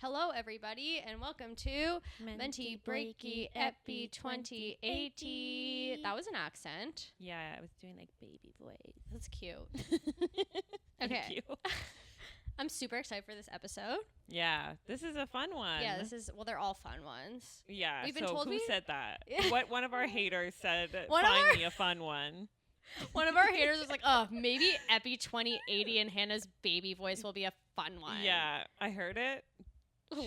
Hello, everybody, and welcome to Menti Breaky Epi 2080. That was an accent. Yeah, I was doing like baby voice. That's cute. Thank Okay. you. I'm super excited for this episode. Yeah, this is a fun one. Yeah, well, they're all fun ones. Yeah, We've been so told who said that? Yeah. What one of our haters said, find me a fun one. One of our haters was like, oh, maybe Epi 2080 and Hannah's baby voice will be a fun one. Yeah, I heard it.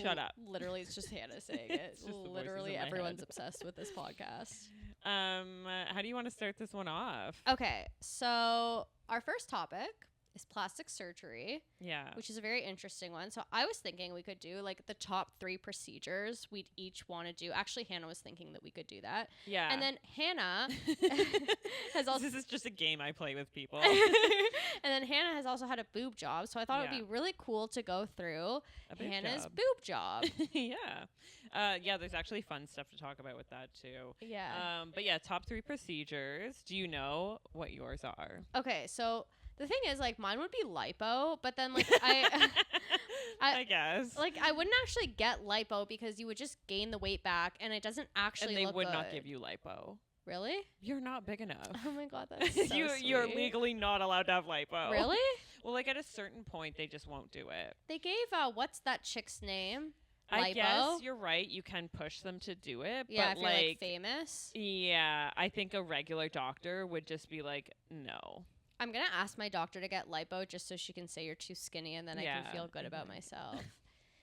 Shut up. Literally, it's just Hannah saying it. It's just the Literally, voices in my everyone's head. obsessed with this podcast. How do you want to start this one off? Okay, so our first topic is plastic surgery, Yeah. which is a very interesting one. So I was thinking we could do like the top 3 procedures we'd each want to do. Actually, Hannah was thinking that we could do that. Yeah. And then Hannah has also This is just a game I play with people. and then Hannah has also had a boob job. So I thought it would be really cool to go through A boob Hannah's job. boob job. Yeah, there's actually fun stuff to talk about with that too. Yeah. But yeah, top 3 procedures. Do you know what yours are? Okay, so the thing is, like, mine would be lipo, but then, like, I guess. like, I wouldn't actually get lipo because you would just gain the weight back, and it doesn't actually And they look would good. not give you lipo. Really? You're not big enough. Oh my god, that's so You're sweet. legally not allowed to have lipo. Really? Well, like at a certain point, they just won't do it. They gave what's that chick's name? I Lipo? guess you're right. You can push them to do it, Yeah, but if you're like famous. yeah, I think a regular doctor would just be like, no. I'm gonna ask my doctor to get lipo just so she can say you're too skinny, and then I can feel good about myself.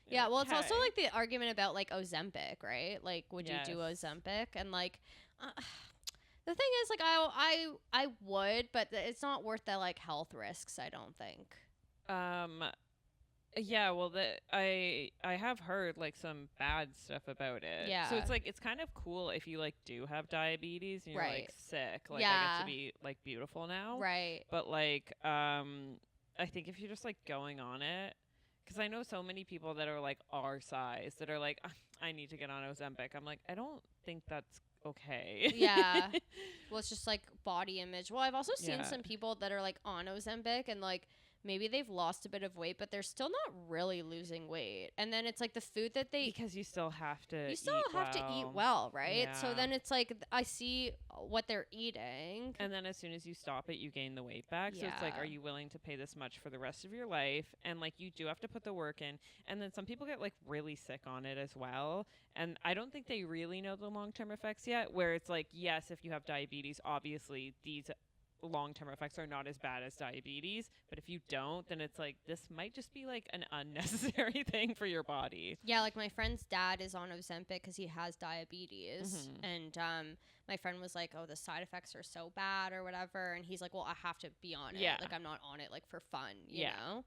Yeah, well, it's also Okay. like the argument about like Ozempic, right? Like, would you do Yes. Ozempic? And like, the thing is, like, I would, but it's not worth the like health risks. I don't think. Yeah, well, I have heard like some bad stuff about it. Yeah. So it's like it's kind of cool if you like do have diabetes and you're Right. like sick. Like I Yeah. get to be like beautiful now. Right. But like I think if you're just like going on it, because I know so many people that are like our size that are like, I need to get on Ozempic. I'm like, I don't think that's okay. Yeah. Well, it's just like body image. Well, I've also seen Yeah. some people that are like on Ozempic and like maybe they've lost a bit of weight, but they're still not really losing weight. And then it's like the food that they Because you still have to. you still have to eat well, right? So Yeah. then it's like I see what they're eating. And then as soon as you stop it, you gain the weight back. So it's like, Yeah. are you willing to pay this much for the rest of your life? And like, you do have to put the work in. And then some people get like really sick on it as well. And I don't think they really know the long-term effects yet, where it's like, yes, if you have diabetes, obviously these long-term effects are not as bad as diabetes. But if you don't, then it's like, this might just be like an unnecessary thing for your body. Yeah, like my friend's dad is on Ozempic because he has diabetes, Mhm. and my friend was like, "Oh, the side effects are so bad or whatever," and he's like, "Well, I have to be on it. Yeah. Like I'm not on it like for fun, you Yeah. know."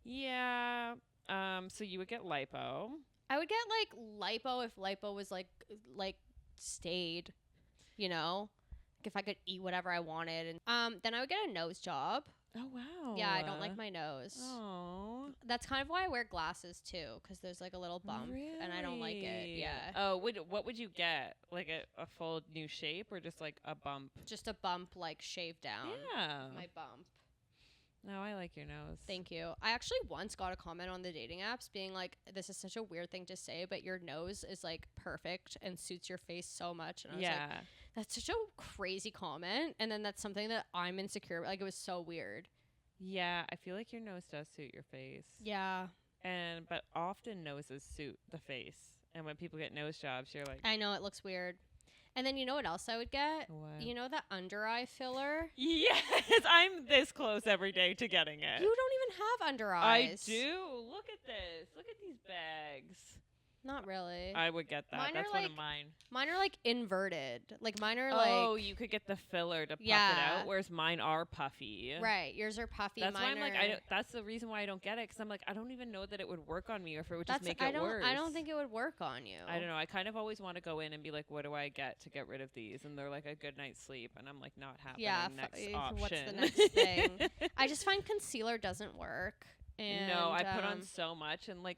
Yeah. So you would get lipo. I would get like lipo if lipo was like stayed, you know, like if I could eat whatever I wanted, and then I would get a nose job. Oh, wow. Yeah, I don't like my nose. Oh. That's kind of why I wear glasses too, because there's like a little bump, and I don't like it. Really? Yeah. Oh, what would you get? Like a full new shape or just like a bump? Just a bump, like shaved down. Yeah. My bump. No, I like your nose. Thank you. I actually once got a comment on the dating apps being like, this is such a weird thing to say, but your nose is like perfect and suits your face so much. And I was like, Yeah. that's such a crazy comment. And then that's something that I'm insecure. Like, it was so weird. Yeah, I feel like your nose does suit your face. Yeah. But often noses suit the face. And when people get nose jobs, you're like, I know it looks weird. And then you know what else I would get? what? You know that under eye filler? Yes, I'm this close every day to getting it. You don't even have under I eyes. do. Look at this. Look at these bags. Not really. I would get that. Mine are That's one of like- mine. Mine are like inverted. Like mine are Oh, like you could get the filler to puff it Yeah. out, whereas mine are puffy. right. Yours are puffy. That's why Mine I'm like, are- that's the reason why I don't get it, because I'm like, I don't even know that it would work on me, or if it would just That's make I it don't worse. I don't think it would work on you. I don't know. I kind of always want to go in and be like, what do I get to get rid of these? And they're like a good night's sleep, and I'm like, not happening. Yeah, Next what's the option. next thing? I just find concealer doesn't work. And no, I put on so much, and like,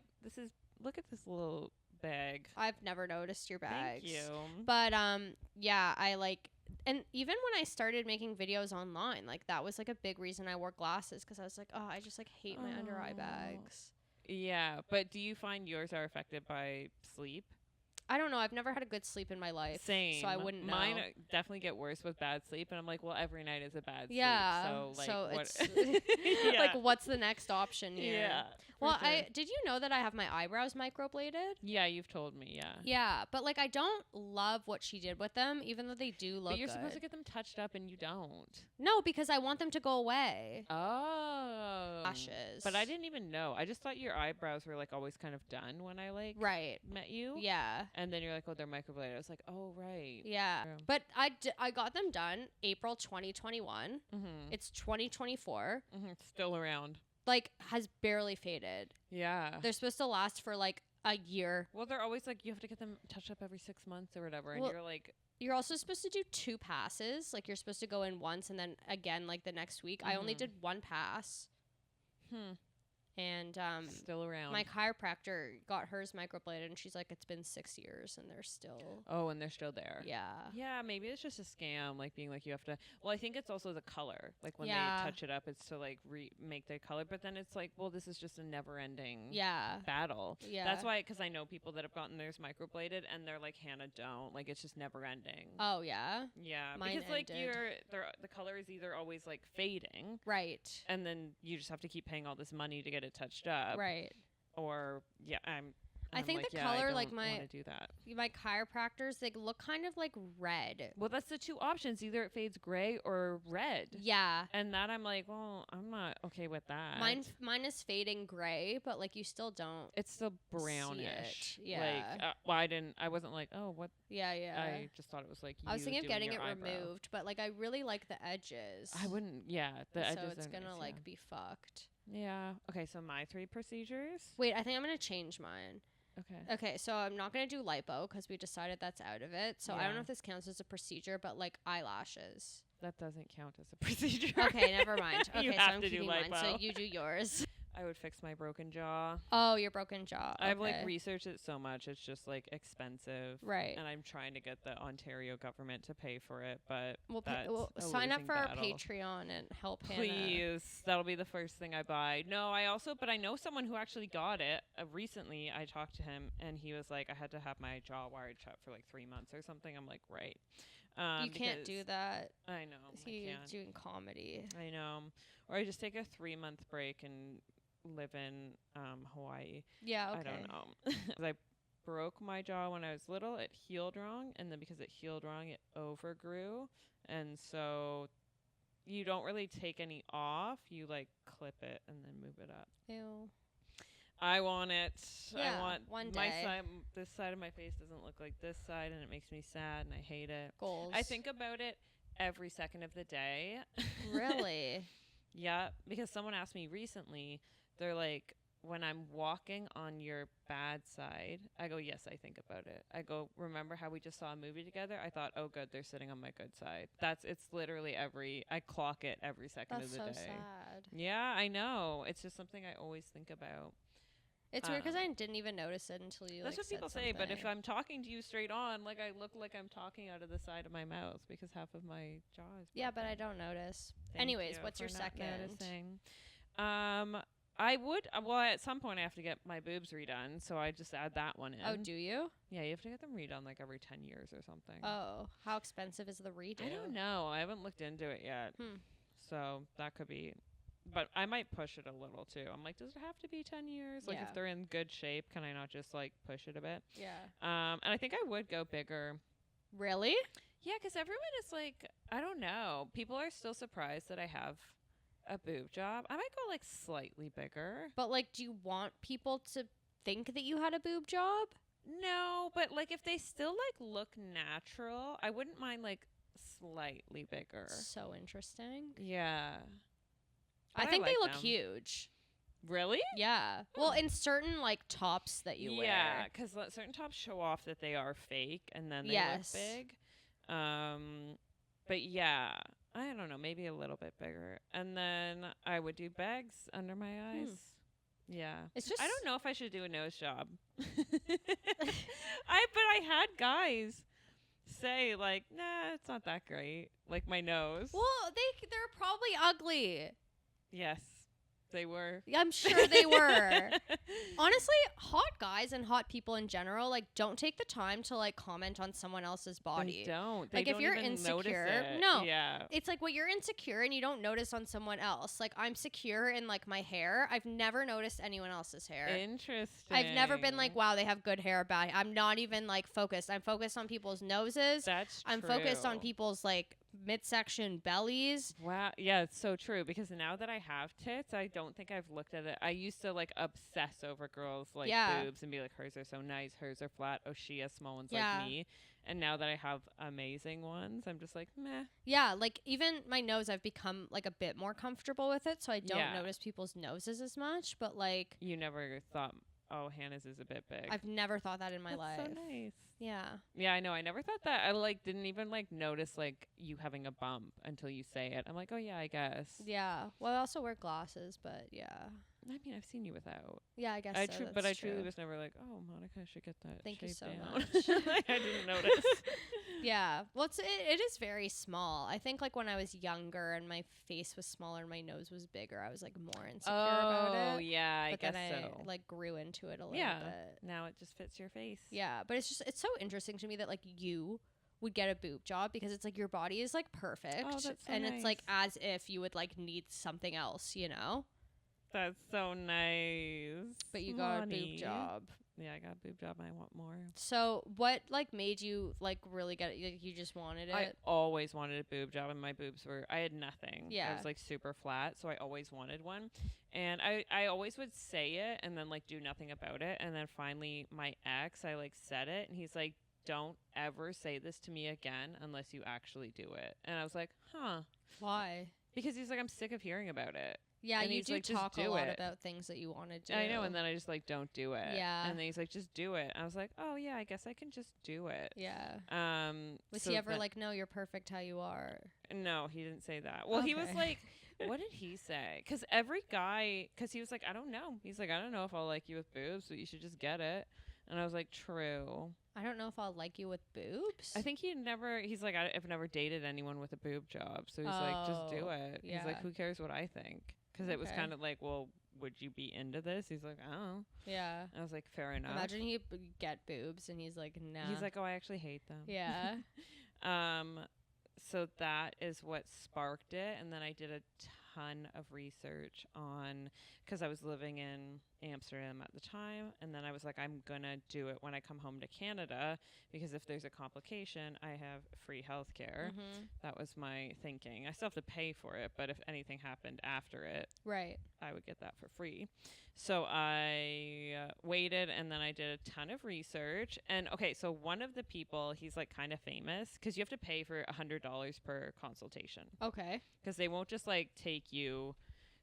look at this little bag. I've never noticed your bags. Thank you. But yeah, I like, and even when I started making videos online, like that was like a big reason I wore glasses, because I was like, oh, I just like hate my under eye Oh. bags. Yeah, but do you find yours are affected by sleep? I don't know. I've never had a good sleep in my life. Same. So I wouldn't know. Mine definitely get worse with bad sleep, and I'm like, well, every night is a bad Yeah. sleep. So like, So what? it's like, what's the next option here? Yeah. Well, sure. did you know that I have my eyebrows microbladed? Yeah, you've told me. Yeah. Yeah, but like I don't love what she did with them, even though they do look But you're good. supposed to get them touched up, and you don't. No, because I want them to go away. Oh. Lashes. But I didn't even know. I just thought your eyebrows were like always kind of done when I like Right. met you. Yeah. And then you're like, oh, they're microbladed. I was like, oh, right. Yeah. True. But I got them done April 2021. Mm-hmm. It's 2024. Mm-hmm. Still around. Like, has barely faded. Yeah. They're supposed to last for like a year. Well, they're always like, you have to get them touched up every 6 months or whatever. And Well, you're like, you're also supposed to do 2 passes. Like, you're supposed to go in once and then again, like the next week. I only Mhm. did 1 pass. And still around. my chiropractor got hers microbladed, and she's like, it's been 6 years, and they're still. Oh, and they're still there. Yeah. Yeah, maybe it's just a scam, like being like you have to. Well, I think it's also the color. Like when Yeah. they touch it up, it's to like make their color. But then it's like, well, this is just a never-ending Yeah. battle. Yeah. That's why, because I know people that have gotten theirs microbladed, and they're like, Hannah, don't. Like it's just never-ending. Oh yeah. Yeah, Mine because like ended. the color is either always like fading, Right. and then you just have to keep paying all this money to get it touched up. Right. Or I think like, the yeah, color, I like don't my wanna do that. my chiropractors, they look kind of like red. Well, that's the 2 options. Either it fades gray or red. Yeah. And that I'm like, well, I'm not okay with that. Mine is fading gray, but like you still don't. It's still brownish. it, yeah. Like, well, I wasn't like, oh, what? Yeah, yeah. I just thought it was like, I was you thinking of doing getting it your eyebrow. removed, but like I really like the edges. I wouldn't, yeah. The edges so it's are gonna nice, like be fucked. yeah. Okay, so my 3 procedures. Wait, I think I'm gonna change mine. Okay. Okay, so I'm not gonna do lipo because we decided that's out of it. So I don't Yeah. know if this counts as a procedure, but like eyelashes. That doesn't count as a procedure. Okay, never mind. Okay, You so have I'm to do keeping mine. So lipo. you do yours. I would fix my broken jaw. Oh, your broken jaw. I've like Okay. researched it so much. It's just like expensive. Right. And I'm trying to get the Ontario government to pay for it, but We'll that's a sign up losing for our battle. Patreon and help Hannah. Please, that'll be the first thing I buy. No, but I know someone who actually got it recently. I talked to him, and he was like, I had to have my jaw wired shut for like 3 months or something. I'm like, right. You can't do that. I know. You're I can't. doing comedy. I know. Or I just take a 3-month break and live in Hawaii. Yeah, okay. I don't know. 'Cause I broke my jaw when I was little. It healed wrong, and then because it healed wrong, it overgrew, and so you don't really take any off. You like clip it and then move it up. Ew. I want it. Yeah, I want one my day. side. This side of my face doesn't look like this side, and it makes me sad, and I hate it. Goals. I think about it every second of the day. Really? Yeah, because someone asked me recently. They're like, when I'm walking on your bad side, I go, yes, I think about it. I go, remember how we just saw a movie together? I thought, oh, good, they're sitting on my good side. It's literally I clock it every second That's of the so day. sad. Yeah, I know. It's just something I always think about. It's weird because I didn't even notice it until you. That's like, what people said say, but if something. I'm talking to you straight on, like I look like I'm talking out of the side of my mouth because half of my jaw is Yeah, but broken. I don't notice. Thank Anyways, you what's your for not second? noticing. I would. Well, at some point I have to get my boobs redone, so I just add that one in. Oh, do you? Yeah, you have to get them redone like every 10 years or something. Oh, how expensive is the redo? I don't know. I haven't looked into it yet. So that could be. But I might push it a little too. I'm like, does it have to be 10 years? Like, Yeah. if they're in good shape, can I not just like push it a bit? Yeah. And I think I would go bigger. Really? Yeah, because everyone is like, I don't know. People are still surprised that I have a boob job. I might go like slightly bigger. But like, do you want people to think that you had a boob job? No, but like if they still like look natural, I wouldn't mind like slightly bigger. So interesting. Yeah. I But think they like look them. huge. Really? Yeah. Well, in certain like tops that you Yeah, wear. because certain tops show off that they are fake, and then they Yes. look big. But yeah, I don't know, maybe a little bit bigger, and then I would do bags under my eyes. Yeah, It's just I don't know if I should do a nose job. But I had guys say like, nah, it's not that great. Like my nose. Well, they're probably ugly. Yes. They were. I'm sure they were. Honestly, hot guys and hot people in general, like, don't take the time to, like, comment on someone else's body. They don't. Like, They if don't you're even insecure, notice it. no. Yeah. It's like what you're insecure and you don't notice on someone else. Like, I'm secure in, like, my hair. I've never noticed anyone else's hair. Interesting. I've never been like, wow, they have good hair, bad. I'm not even, like, focused. I'm focused on people's noses. That's true. I'm focused on people's, like, midsection bellies. Wow. Yeah, it's so true. Because now that I have tits, I don't think I've looked at it. I used to, like, obsess over girls, like, boobs and be like, hers are so nice, hers are flat. Oh, she has small ones like me. And now that I have amazing ones, I'm just like, meh. Yeah, like, even my nose, I've become, like, a bit more comfortable with it, so I don't notice people's noses as much. But, like, you never thought, oh, Hannah's is a bit big. I've never thought that in my life. That's so nice. Yeah. Yeah, I know. I never thought that. I, like, didn't even, like, notice, like, you having a bump until you say it. I'm like, oh, yeah, I guess. Yeah. Well, I also wear glasses, but yeah. I mean, I've seen you without. Yeah, I guess so. But I truly was never like, oh, Monica should get that Thank you shape so down. much. Like, I didn't notice. Yeah. Well, it is very small. I think, like, when I was younger and my face was smaller and my nose was bigger, I was, like, more insecure about it. Oh, yeah, I guess then so. I, like, grew into it a little bit. Now it just fits your face. Yeah, but it's so interesting to me that, like, you would get a boob job because it's like your body is, like, perfect. Oh, that's so and nice. it's like as if you would, like, need something else, you know? That's so nice. But you got a boob job. Yeah, I got a boob job and I want more. So what, like, made you, like, really get it? Like, you just wanted it? I always wanted a boob job and my boobs I had nothing. Yeah. I was, like, super flat, so I always wanted one. And I always would say it and then, like, do nothing about it. And then finally my ex, I, like, said it and he's like, don't ever say this to me again unless you actually do it. And I was like, huh. Why? Because he's like, I'm sick of hearing about it. Yeah, and you do like, talk a lot about things that you want to do. I know, and then I just, like, don't do it. Yeah. And then he's like, just do it. And I was like, oh, yeah, I guess I can just do it. Yeah. Was he ever like, no, you're perfect how you are? No, he didn't say that. Well, he was like, what did he say? Because every guy, because he was like, I don't know. He's like, I don't know if I'll like you with boobs, but you should just get it. And I was like, true. I don't know if I'll like you with boobs. I think he's like, I've never dated anyone with a boob job. So he's like, just do it. Yeah. He's like, who cares what I think? Because it was kind of like, well, would you be into this? He's like, oh. Yeah. I was like, fair enough. Imagine he get boobs and he's like, nah. He's like, oh, I actually hate them. Yeah. So that is what sparked it. And then I did a ton of research on, because I was living in Amsterdam at the time, and then I was like, I'm gonna do it when I come home to Canada, because if there's a complication, I have free healthcare. That was my thinking. I still have to pay for it, but if anything happened after it, right, I would get that for free. So I waited, and then I did a ton of research. And okay, so one of the people, he's like kind of famous, because you have to pay for $100 per consultation. Okay. Because they won't just like take you.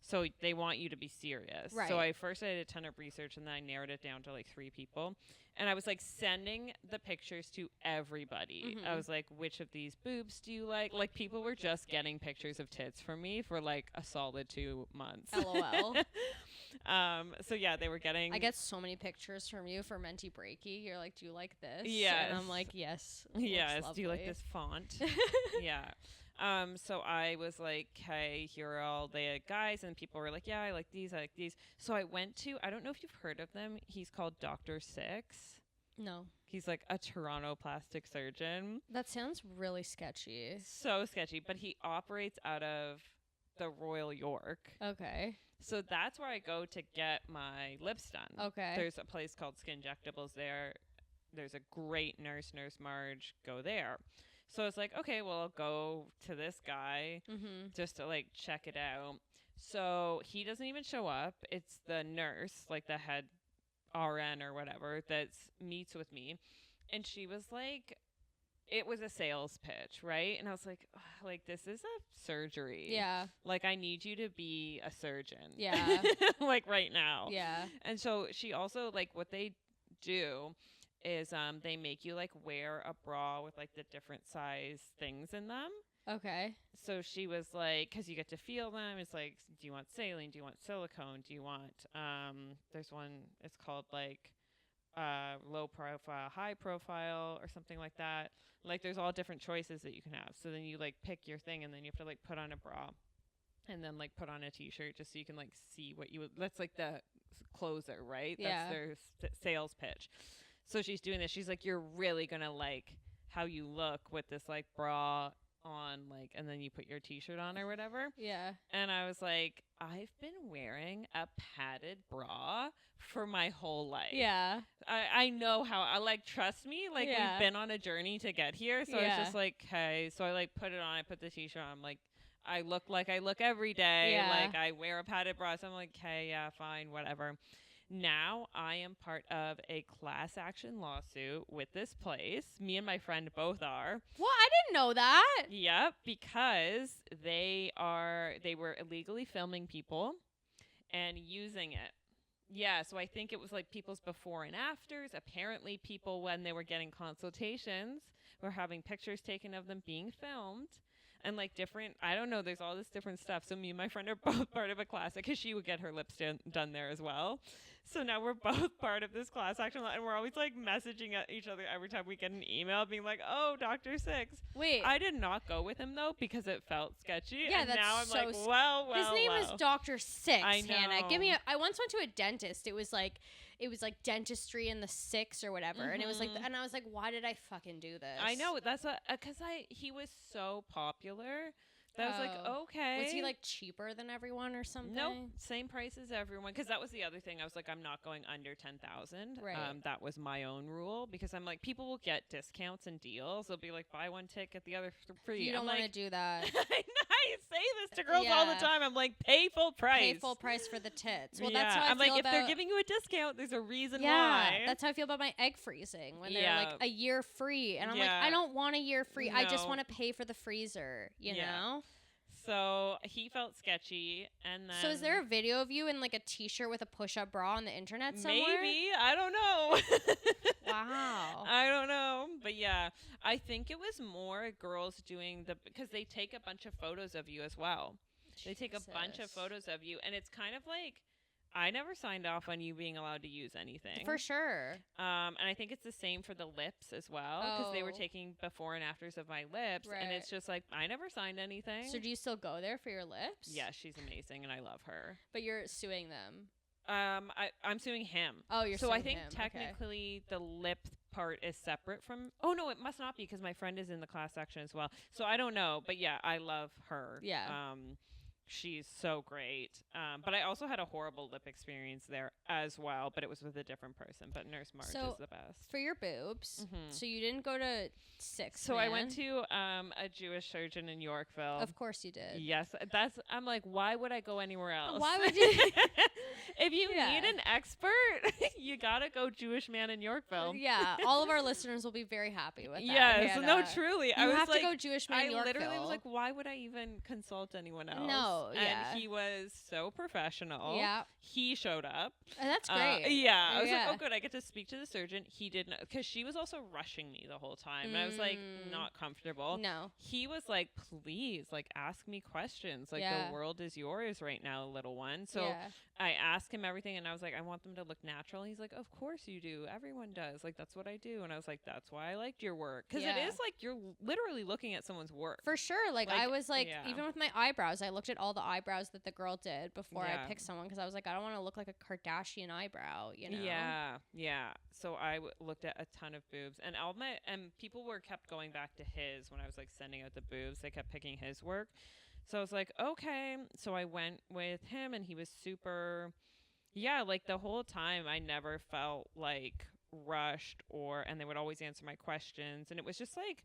So they want you to be serious. Right. So I did a ton of research, and then I narrowed it down to like 3 people. And I was like sending the pictures to everybody. I was like, which of these boobs do you like? Like, people were just getting pictures of tits from me for like a solid 2 months. LOL. So yeah, they were getting. I get so many pictures from you for Menti Breaky. You're like, do you like this? Yes. And I'm like, yes. Yes. Do you like this font? Yeah. So I was like, hey, here are all the guys, and people were like, yeah, I like these, I like these. So I went to, I don't know if you've heard of them. He's called Dr. Six. No. He's like a Toronto plastic surgeon. That sounds really sketchy. So sketchy, but he operates out of the Royal York. Okay. So that's where I go to get my lips done. Okay. There's a place called Skinjectables there. There's a great nurse Marge. Go there. So it's like, okay, well, I'll go to this guy just to like check it out. So he doesn't even show up. It's the nurse, like the head RN or whatever, that meets with me. And she was like, it was a sales pitch, right? And I was like, this is a surgery. Yeah. Like, I need you to be a surgeon. Yeah. Like right now. Yeah. And so she also, like, what they do is they make you like wear a bra with like the different size things in them. Okay. So she was like, because you get to feel them. It's like, do you want saline? Do you want silicone? Do you want there's one, it's called like low profile, high profile, or something like that. Like, there's all different choices that you can have. So then you like pick your thing, and then you have to like put on a bra. and then like put on a t-shirt just so you can like see what you would. That's like the closer, right? Yeah. That's their sales pitch. So she's doing this. She's like, you're really gonna like how you look with this like bra on, like, and then you put your t-shirt on or whatever. Yeah. And I was like, I've been wearing a padded bra for my whole life. Yeah. I know how, I like, trust me, like, Yeah. we've been on a journey to get here. So Yeah. it's just like, okay. So I like put it on, I put the t-shirt on, I'm like, I look like I look every day. Yeah. Like I wear a padded bra. So I'm like, okay, yeah, fine, whatever. Now I am part of a class action lawsuit with this place. Me and my friend both are. What? I didn't know that. Yep, because they were illegally filming people and using it. Yeah, so I think it was like people's before and afters. Apparently people, when they were getting consultations, were having pictures taken of them being filmed. And like different, I don't know, there's all this different stuff. So me and my friend are both part of a class because she would get her lips done there as well. So now we're both part of this class action, and we're always like messaging at each other every time we get an email being like, oh, Dr. Six. Wait. I did not go with him though because it felt sketchy. Yeah, and that's now I'm so like, well. His name is Dr. Six, I know. Hannah. I once went to a dentist. It was like dentistry in the six or whatever. And it was like, and I was like, why did I fucking do this? I know, that's because he was so popular. That was like, okay. Was he like cheaper than everyone or something? Nope, same price as everyone. Because that was the other thing. I was like, I'm not going under 10,000. Right. That was my own rule because I'm like, people will get discounts and deals. They'll be like, buy one ticket, the other free. You don't want to do that. I say this to girls all the time. I'm like, pay full price. Pay full price for the tits. Well, yeah. that's how I I'm feel like, about, if they're giving you a discount, there's a reason yeah, why. that's how I feel about my egg freezing when they're like a year free, and I'm like, I don't want a year free. No. I just want to pay for the freezer. You know. So he felt sketchy, and then. So is there a video of you in like a t-shirt with a push-up bra on the internet somewhere? Maybe, I don't know. Wow. I don't know, but yeah, I think it was more girls doing because they take a bunch of photos of you as well. They take a bunch of photos of you, and it's kind of like, I never signed off on you being allowed to use anything. For sure. And I think it's the same for the lips as well, because they were taking before and afters of my lips, and it's just like, I never signed anything. So do you still go there for your lips? Yeah, she's amazing, and I love her. But you're suing them. I'm suing him. Oh, you're so suing I think him. technically the lip part is separate from. Oh no, it must not be because my friend is in the class action as well. So I don't know, but yeah, I love her. Yeah. She's so great. But I also had a horrible lip experience there as well, but it was with a different person. But Nurse Marge is the best. For your boobs, so you didn't go to Six. So I went to a Jewish surgeon in Yorkville. Of course you did. Yes, I'm like, why would I go anywhere else? Why would you? If you need an expert, you gotta go Jewish man in Yorkville. Yeah, all of our listeners will be very happy with that. Yes, no, truly. You have to go Jewish man in Yorkville. I literally was like, why would I even consult anyone else? No, yeah. And he was so professional. Yeah. He showed up. That's great. Yeah. I was like, oh, good. I get to speak to the surgeon. He didn't, because she was also rushing me the whole time. And I was like, not comfortable. No. He was like, please, like, ask me questions. Like, the world is yours right now, little one. So I asked him everything, and I was like, I want them to look natural. He's like, of course you do. Everyone does. Like, that's what I do. And I was like, that's why I liked your work. Because it is like you're literally looking at someone's work. For sure. Like I was like, even with my eyebrows, I looked at all the eyebrows that the girl did before I picked someone, because I was like, I don't want to look like a Kardashian eyebrow, you know? Yeah, yeah. So I looked at a ton of boobs, and people kept going back to his when I was like sending out the boobs. They kept picking his work. So I was like, okay. So I went with him, and he was super, like the whole time I never felt like rushed and they would always answer my questions. And it was just like,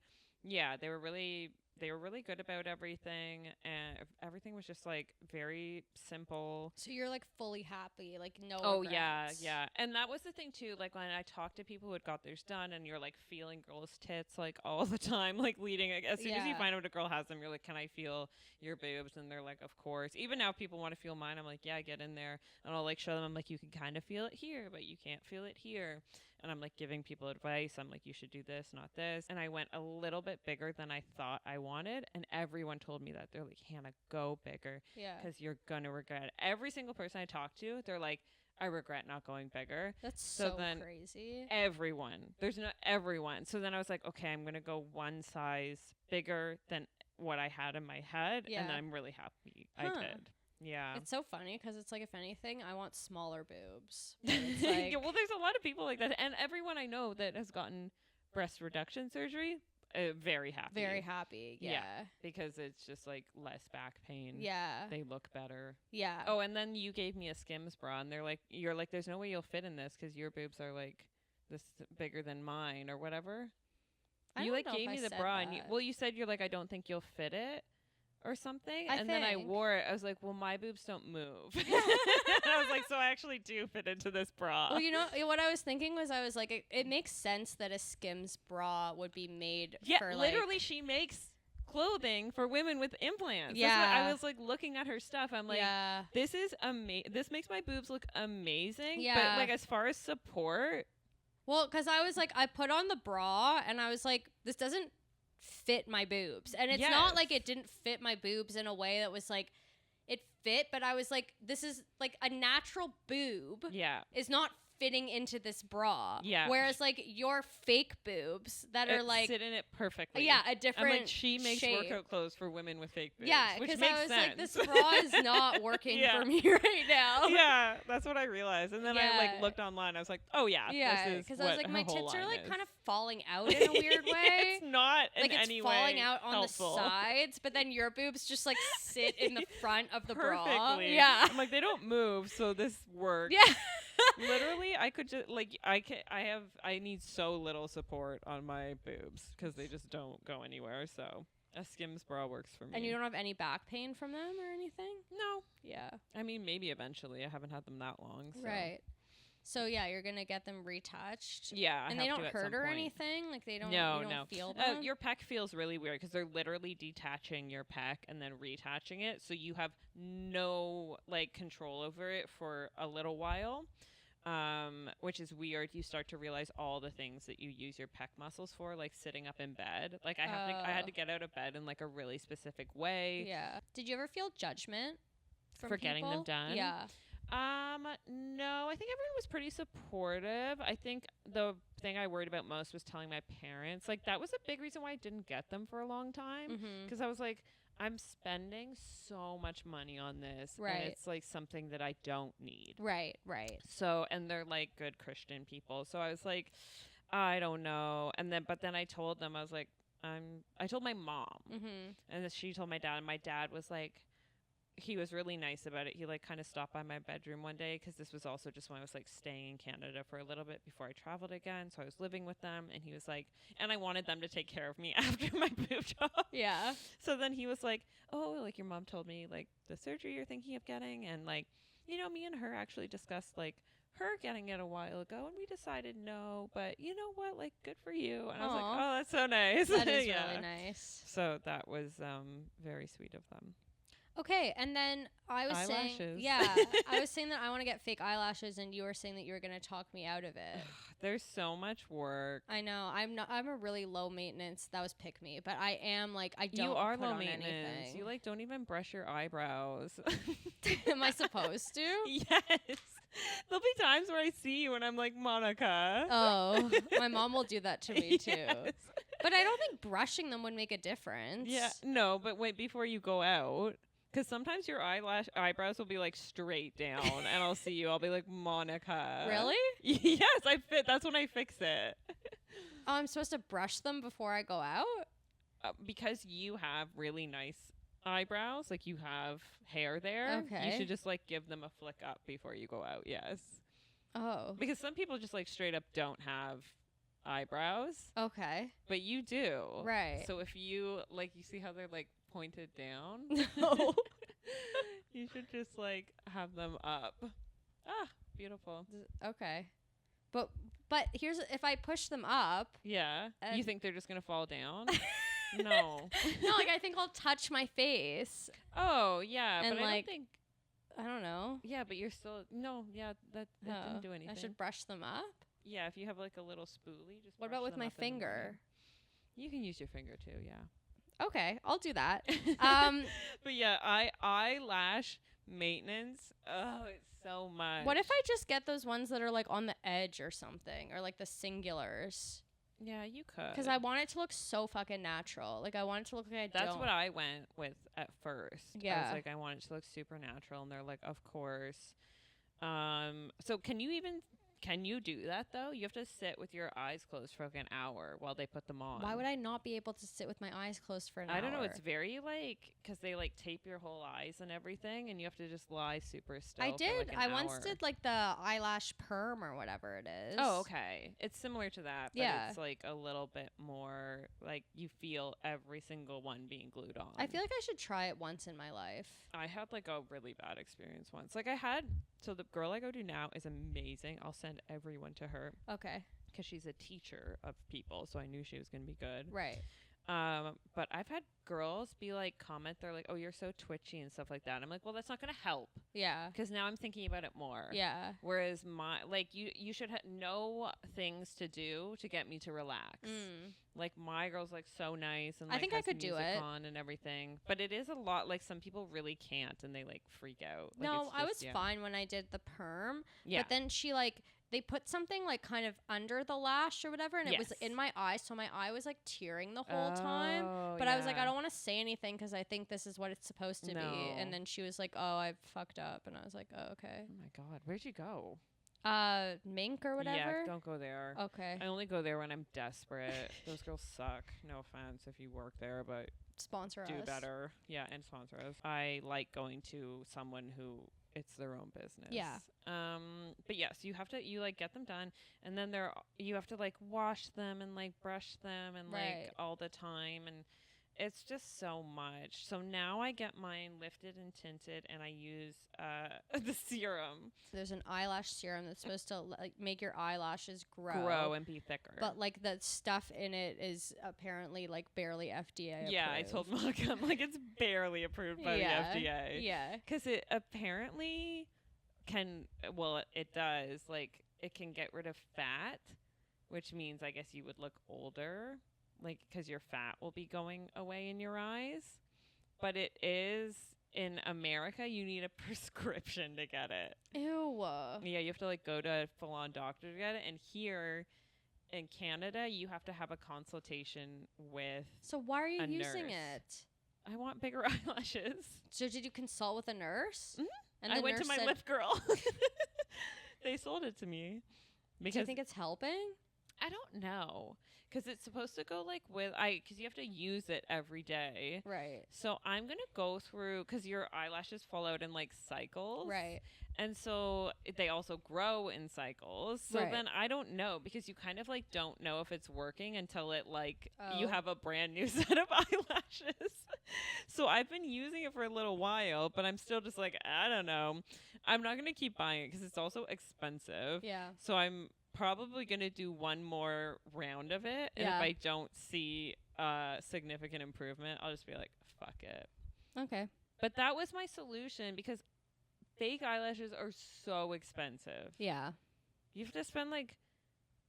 they were really good about everything, and everything was just like very simple. So you're like fully happy, like no regrets. regrets. Yeah. And that was the thing too, like when I talked to people who had got theirs done, and you're like feeling girls' tits like all the time, like leading, as soon as you find out a girl has them, you're like, can I feel your boobs? And they're like, of course. Even now people want to feel mine. I'm like, yeah, get in there. And I'll like show them, I'm like, you can kind of feel it here, but you can't feel it here. And I'm like giving people advice. I'm like, you should do this, not this. And I went a little bit bigger than I thought I wanted. And everyone told me that. They're like, Hannah, go bigger. Yeah. Because you're going to regret it. Every single person I talked to, they're like, I regret not going bigger. That's so crazy. Everyone. So then I was like, okay, I'm going to go one size bigger than what I had in my head, Yeah. and I'm really happy I Huh. did. Yeah. It's so funny because it's like, if anything, I want smaller boobs. But it's like, Yeah, well, there's a lot of people like that, and everyone I know that has gotten breast reduction surgery, very happy. very happy. Yeah. Because it's just like less back pain. Yeah. They look better. Yeah. Oh, and then you gave me a Skims bra, and you're like, there's no way you'll fit in this because your boobs are like this bigger than mine or whatever. I You don't like know if gave I me the said bra, and that. you said you're like, I don't think you'll fit it or something. I And then I think. wore it. I was like, well, my boobs don't move. I was like, so I actually do fit into this bra. Well, you know what I was thinking was, I was like, it makes sense that a Skims bra would be made Yeah, for like, literally, she makes clothing for women with implants. Yeah. That's what I was like looking at her stuff. I'm like, yeah. this is this makes my boobs look amazing. Yeah. But like, as far as support, Well, because I was like, I put on the bra and I was like, this doesn't fit my boobs. And it's not like Yes. it didn't fit my boobs in a way that was like, it fit, but I was like, this is like a natural boob yeah. is not fitting into this bra. Yeah. Whereas like your fake boobs that are like, sit in it perfectly. yeah, a different I'm like, she makes shape. workout clothes for women with fake boobs. Yeah, which because makes I was sense. like, this bra is not working Yeah. for me right now. Yeah, that's what I realized. And then I Yeah. like looked online. I was like, oh yeah, Yeah, this is because I was like, my her whole tits are line like is. kind of falling out in a weird way. It's not in Like it's any falling way out on helpful. the sides, but then your boobs just like sit in the front of the bra. Perfectly. Yeah. I'm like, they don't move, so this works. Yeah. Literally, I could just like I need so little support on my boobs because they just don't go anywhere. So a Skims bra works for me. And you don't have any back pain from them or anything? No, Yeah. I mean maybe eventually. I haven't had them that long. So. Right. So yeah, you're gonna get them retouched. Yeah, And I they have don't to at hurt some or point. anything? Like they don't No, you don't no. feel them? Your pec feels really weird because they're literally detaching your pec and then reattaching it, so you have no like control over it for a little while. Which is weird. You start to realize all the things that you use your pec muscles for, like sitting up in bed. Like I had Oh. to get out of bed in like a really specific way. Yeah. Did you ever feel judgment from For getting them people? done? Yeah. No, I think everyone was pretty supportive. I think the thing I worried about most was telling my parents. Like that was a big reason why I didn't get them for a long time. Mm-hmm. Because I was like, I'm spending so much money on this. Right. And it's like something that I don't need. Right, right. So, and they're like good Christian people. So I was like, I don't know. But then I told them, I was like, I told my mom, Mm-hmm. and then she told my dad, and my dad was like, he was really nice about it. He like kind of stopped by my bedroom one day because this was also just when I was like staying in Canada for a little bit before I traveled again. So I was living with them, and he was like, and I wanted them to take care of me after my boob job. Yeah. So then he was like, oh, like your mom told me like the surgery you're thinking of getting, and like, you know, me and her actually discussed like her getting it a while ago, and we decided no, but you know what, like good for you. And I was like, Aw. oh, that's so nice. That is Yeah. really nice. So that was very sweet of them. Okay, and then I was saying, Eyelashes. yeah, I was saying that I want to get fake eyelashes, and you were saying that you were going to talk me out of it. There's so much work. I know I'm a really low maintenance. That was pick me, but I am like I don't. You are put low on maintenance. anything. You like don't even brush your eyebrows. Am I supposed to? Yes. There'll be times where I see you and I'm like, Monica. Oh, my mom will do that to me too. Yes. But I don't think brushing them would make a difference. Yeah. No, but wait before you go out. Because sometimes your eyebrows will be like straight down, and I'll see you. I'll be like, Monica. Really? Yes, that's when I fix it. Oh, I'm supposed to brush them before I go out? Because you have really nice eyebrows, like you have hair there. Okay. You should just like give them a flick up before you go out. Yes. Oh. Because some people just like straight up don't have eyebrows, Okay. but you do. Right. So if you like, you see how they're like pointed down? No. You should just like have them up. Ah, beautiful. Okay. But here's if I push them up. Yeah. You And- think they're just going to fall down? No. No, like I think I'll touch my face. Oh, yeah. And, but I like, don't think. I don't know. Yeah, but you're still. No, yeah, that didn't do anything. I should brush them up. Yeah, if you have like a little spoolie, just. What brush about with them my up in the morning. finger? You can use your finger too, yeah. Okay, I'll do that. But yeah, eyelash maintenance. Oh, it's so much. What if I just get those ones that are like on the edge or something, or like the singulars? Yeah, you could. Because I want it to look so fucking natural. Like, I want it to look like I don't. That's what I went with at first. Yeah. I was like, I want it to look super natural. And they're like, of course. So can you do that though? You have to sit with your eyes closed for like an hour while they put them on. Why would I not be able to sit with my eyes closed for an hour? I don't know. It's very because they like tape your whole eyes and everything, and you have to just lie super still. I for, did. like, an I hour. once did like the eyelash perm or whatever it is. Oh, okay. It's similar to that, but Yeah. it's like a little bit more like you feel every single one being glued on. I feel like I should try it once in my life. I had like a really bad experience once. Like so the girl I go to now is amazing. I'll send everyone to her Okay. because she's a teacher of people, so I knew she was going to be good. Right. But I've had girls be like, they're like, oh, you're so twitchy and stuff like that. I'm like, well, that's not going to help Yeah. because now I'm thinking about it more. Yeah. Whereas you should know things to do to get me to relax. Like my girl's like so nice and like, I think I has could do music it on and everything. But it is a lot. Like some people really can't and they like freak out. Like, no, it's I was just, yeah. fine when I did the perm. Yeah. But then they put something like kind of under the lash or whatever, and it was Yes. in my eye, so my eye was like tearing the whole time. Oh, But I was like, yeah. I don't want to say anything because I think this is what it's supposed to be. No. And then she was like, oh, I fucked up. And I was like, oh, okay. Oh my God. Where'd you go? Mink or whatever? Yeah, don't go there. Okay. I only go there when I'm desperate. Those girls suck. No offense if you work there, but Sponsor do us. better. Yeah, and sponsor us. I like going to someone who it's their own business. Yeah. But yes, you like get them done, and then you have to like wash them and like brush them and Right. like all the time, and it's just so much. So now I get mine lifted and tinted, and I use the serum. There's an eyelash serum that's supposed to like make your eyelashes grow and be thicker. But like the stuff in it is apparently like barely FDA yeah, I approved. told Monica, I'm like, it's barely approved by Yeah. the FDA. Yeah. Because it apparently it does, like, it can get rid of fat, which means I guess you would look older, like, because your fat will be going away in your eyes. But it is, in America, you need a prescription to get it. Ew. Yeah, you have to, like, go to a full-on doctor to get it. And here in Canada, you have to have a consultation with So why are you a using nurse. it? I want bigger eyelashes. So did you consult with a nurse? Mhm. And I the went to nurse my said, lip girl. They sold it to me. do you think it's helping? I don't know. Because it's supposed to go like because you have to use it every day. Right. So I'm going to go through, because your eyelashes fall out in like cycles. Right. And so they also grow in cycles. So Right. then I don't know, because you kind of like don't know if it's working until it like you Oh. have a brand new set of eyelashes. So I've been using it for a little while, but I'm still just like, I don't know. I'm not going to keep buying it because it's also expensive. Yeah. So I'm probably going to do one more round of it. And Yeah. if I don't see significant improvement, I'll just be like, fuck it. Okay. But that was my solution, because fake eyelashes are so expensive. Yeah. You have to spend like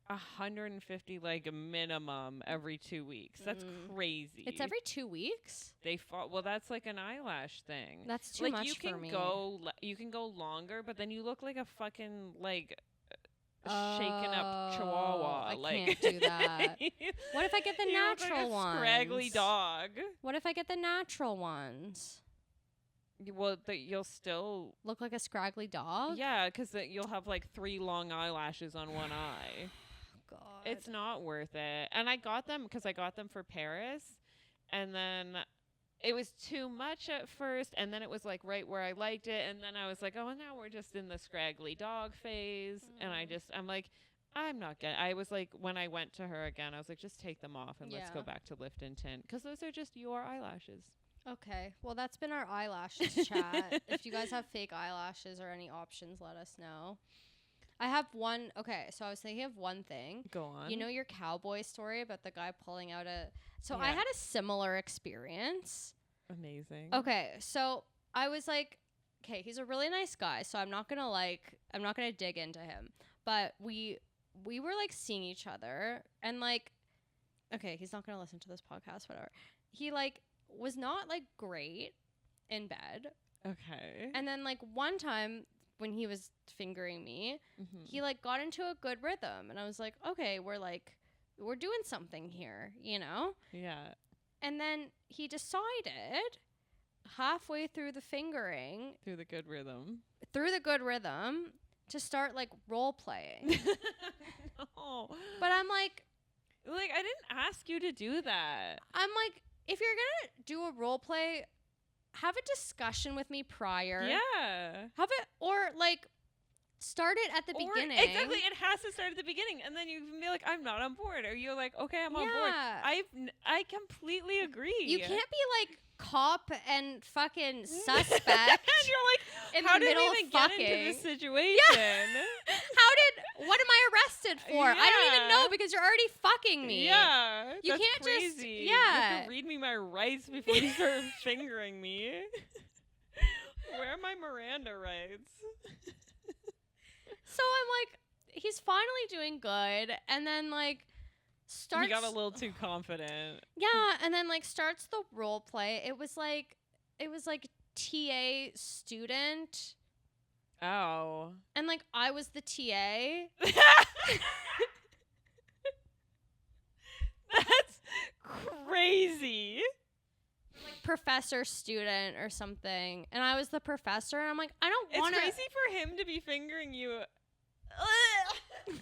$150 like a minimum every 2 weeks. That's crazy. It's every 2 weeks? They fall. Well, that's like an eyelash thing. That's too like much you for can me. you can go longer, but then you look like a fucking like shaken up chihuahua. I like can't do that. What if I get the you look natural like a ones? scraggly dog. What if I get the natural ones? Well, you'll still Look like a scraggly dog? yeah, because you'll have like 3 long eyelashes on one eye. God. It's not worth it. And I got them because I got them for Paris, and then it was too much at first, and then it was like right where I liked it, and then I was like, oh, now we're just in the scraggly dog phase, and I'm like, I'm not gonna. I was like, when I went to her again, I was like, just take them off and let's go Yeah. back to lift and tint, because those are just your eyelashes. Okay. Well, that's been our eyelashes chat. If you guys have fake eyelashes or any options, let us know. I have one. Okay. So I was thinking of one thing. Go on. You know your cowboy story about the guy pulling out a. So I Yeah. had a similar experience. Amazing. Okay. So I was like, okay, he's a really nice guy. So I'm not going to dig into him. But we were like seeing each other, and like, okay, he's not going to listen to this podcast, whatever. He like was not like great in bed. Okay. And then like one time when he was fingering me, Mm-hmm. he like got into a good rhythm, and I was like, okay, we're like we're doing something here, you know? Yeah. And then he decided halfway through the fingering, Through the good rhythm. to start like role playing. No. But I'm like, I didn't ask you to do that. if you're gonna do a role play, have a discussion with me prior. Yeah. Have it, or like, start it at the beginning. Exactly. It has to start at the beginning, and then you can be like, I'm not on board, or you're like, okay, I'm on board. I completely agree. You can't be like cop and fucking suspect. And you're like, in how the did middle we even of get fucking. into this situation? What am I arrested for? I don't even know because you're already fucking me. Yeah. You that's can't crazy. just, You have to read me my rights before you start fingering me. Where are my Miranda rights? So I'm like, he's finally doing good, and then like starts. You got a little too confident. Yeah, and then like starts the role play. It was like TA student. Oh. And like I was the TA. That's crazy. Like professor student or something. And I was the professor, and I'm like, I don't want to. It's crazy for him to be fingering you. That's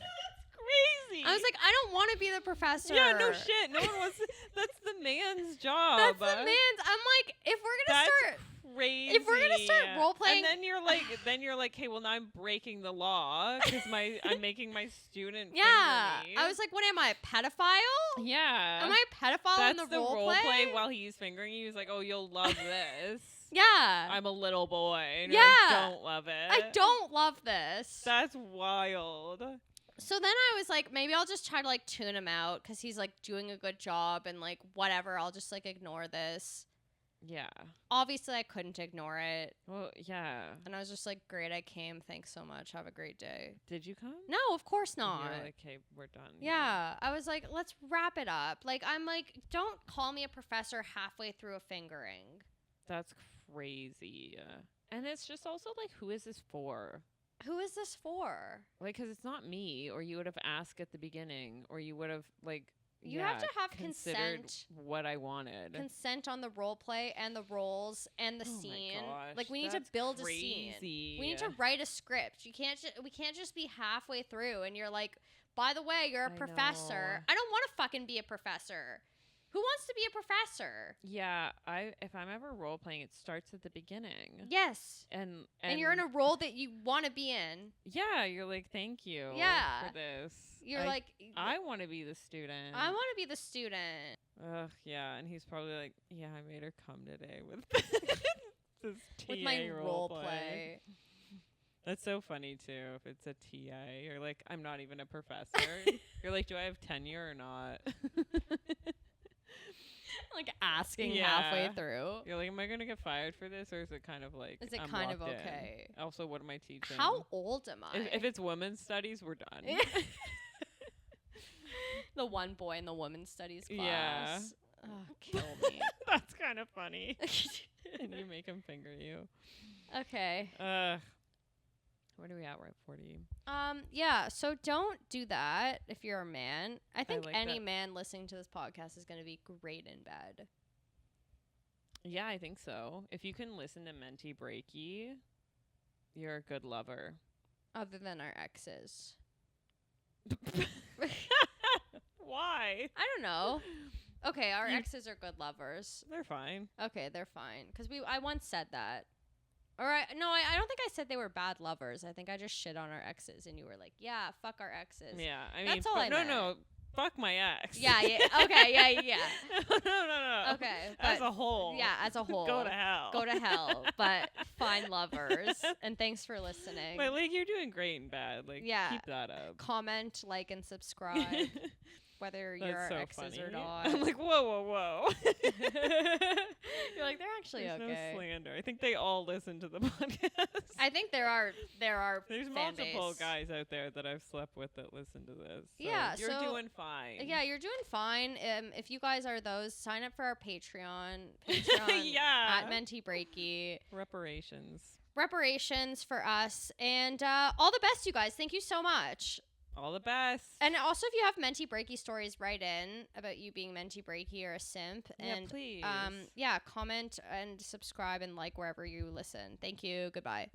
crazy. I was like, I don't want to be the professor. Yeah, no shit. No one wants. That's the man's job. That's the man's. I'm like, if we're gonna start crazy. If we're gonna start role playing, and then you're like, hey, well now I'm breaking the law because I'm making my student. Yeah, finger me. I was like, what am I, a pedophile? Yeah, am I a pedophile That's in the role role play while he's fingering you. He's like, oh, you'll love this. Yeah, I'm a little boy. And yeah, you're like, don't love it. I don't love this. That's wild. So then I was like, maybe I'll just try to like tune him out because he's like doing a good job and like whatever. I'll just like ignore this. Yeah. Obviously, I couldn't ignore it. Well, yeah. And I was just like, great, I came. Thanks so much. Have a great day. Did you come? No, of course not. You're like, okay, we're done. Yeah. I was like, let's wrap it up. Like, I'm like, don't call me a professor halfway through a fingering. That's crazy. And it's just also like, who is this for? Who is this for? Like, because it's not me, or you would have asked at the beginning, or you would have, like, you have to have considered consent. What I wanted. Consent on the role play and the roles and the scene. My gosh, like, we need to build a scene. We need to write a script. We can't just be halfway through and you're like, by the way, you're a professor. Know. I don't want to fucking be a professor. Who wants to be a professor? Yeah, if I'm ever role playing, it starts at the beginning. Yes. And you're in a role that you want to be in. Yeah, you're like, thank you for this. You're like, I want to be the student. I want to be the student. Ugh, yeah, and he's probably like, yeah, I made her come today with this TA with my role play. That's so funny too. If it's a TA, you're like, I'm not even a professor. You're like, do I have tenure or not? Like asking halfway through. You're like, am I gonna get fired for this, or is it kind of like? Is it I'm kind of locked okay? In? Also, what am I teaching? How old am I? If it's women's studies, we're done. The one boy in the women's studies class. Yeah. Oh, kill me. That's kind of funny. And you make him finger you. Okay. Where do we at? We're at 40. Yeah, so don't do that if you're a man. I think like any that. man listening to this podcast is going to be great in bed. Yeah, I think so. If you can listen to Menti Breaky, you're a good lover. Other than our exes. Why? I don't know. Okay, our exes are good lovers. They're fine. Okay, they're fine. Because I once said that. Or I don't think I said they were bad lovers. I think I just shit on our exes, and you were like, "Yeah, fuck our exes." Yeah, I mean, that's all I meant. No, fuck my ex. Yeah. Okay. Yeah. No. Okay. As a whole. Yeah, as a whole. Go to hell. Go to hell. But fine lovers, and thanks for listening. But like, you're doing great and bad. Like, keep that up. Comment, like, and subscribe. Whether you're so exes funny. or not. I'm like, whoa. You're like, they're actually There's okay. no slander. I think they all listen to the podcast. I think there are There's fan multiple base. guys out there that I've slept with that listen to this. So Yeah, you're so- doing fine. Yeah, you're doing fine. If you guys are those, sign up for our Patreon. Yeah. At Menti Breaky. Reparations Reparations for us. And all the best, you guys. Thank you so much. All the best. And also, if you have menti breaky stories, write in about you being menti breaky or a simp. Yeah, And please. comment and subscribe and like wherever you listen. Thank you. Goodbye.